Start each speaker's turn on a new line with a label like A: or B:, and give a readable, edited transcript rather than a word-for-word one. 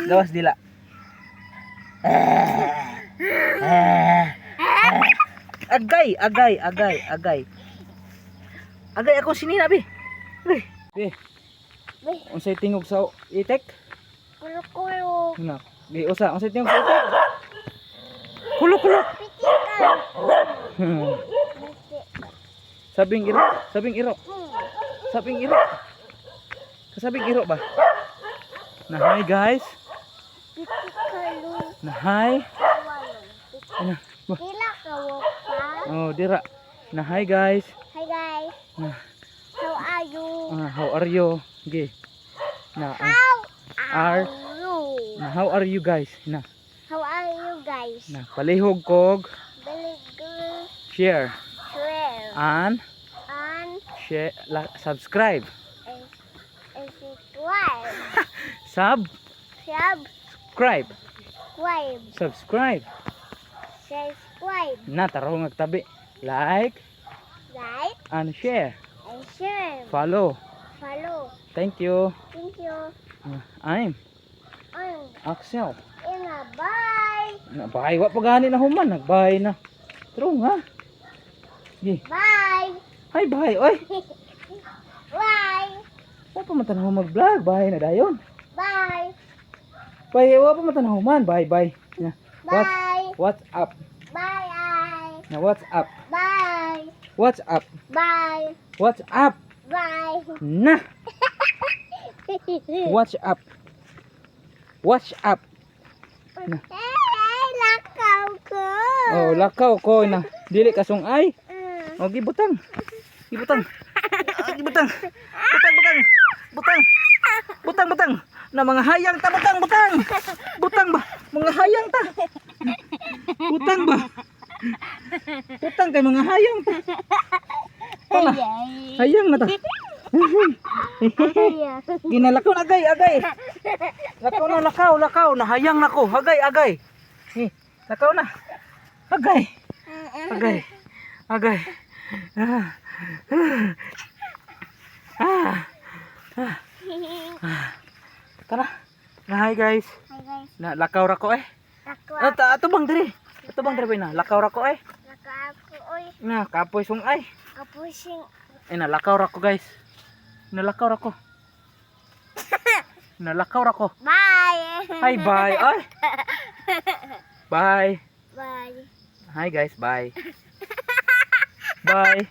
A: Gawas dila. Agay, agay, agay, agay. Agay ako sinina bi. Bi. Unsay tingog sa itek?
B: Kulo-kulo.
A: Na. Bi usa, unsay tingog sa itek? Kulo-kulo. Sabing iro, sabing iro. Sabing iro. Kasabing iro ba? Na hi guys. Na hi. Ano?
B: Dila ka pa.
A: Oh, dira. Na hi guys.
B: Hi guys.
A: Na
B: How are you?
A: how are you? Okay. Na
B: How are you?
A: how are you guys? Na
B: How are you guys?
A: na palihog kog
B: Very good.
A: share
B: Share.
A: and
B: And
A: subscribe.
B: subscribe.
A: Subscribe.
B: Subscribe.
A: Subscribe.
B: Subscribe.
A: Na tarong nagtabi. Like
B: Like
A: and share.
B: and share.
A: Follow.
B: Follow.
A: Thank you.
B: Thank you.
A: I'm
B: I'm
A: Axel.
B: in a bye.
A: Nabahay wa pa gani na human, nagbahay na. Tarong ha. Gi.
B: Bye.
A: Hi bye. Oy.
B: Bye.
A: Wa pa man tanaw mag-vlog, bahay na dayon.
B: Bye.
A: Bye, wa pa man tanaw human. Bye bye. Na.
B: Bye.
A: What's up?
B: Bye.
A: Na what's up?
B: Bye.
A: What's up?
B: Bye.
A: What's up?
B: Bye.
A: Na. What's up? What's up?
B: Lakaw ko.
A: Oh, lakaw ko na. Dili ka sungay. Oh, gibutang. Gibutang. Gibutang. Butang, butang. Butang. Butang, butang. Na mga hayang ta, butang, butang. Butang ba? Mga hayang ta. Butang ba? Butang kay mga hayang ta. Tama. Hayang na ta. Ginalakaw na agay, agay. Lakaw na, lakaw, lakaw. Nahayang na ko. Agay, agay. Lakaw na. Agay. Agay. Agay. Tara. Na hi guys.
B: Hi guys.
A: Na lakaw ra ko eh. Ato bang diri? Ato bang diri na? Lakaw ra ko eh.
B: Lakaw ko oy.
A: Na kapoy sungay.
B: Kapusing.
A: Nalakaw ra ko guys. Nalakaw ra ko. Nalakaw ra ko.
B: Bye.
A: Hi bye. Ay. Bye.
B: Bye.
A: Hi guys, bye. Bye.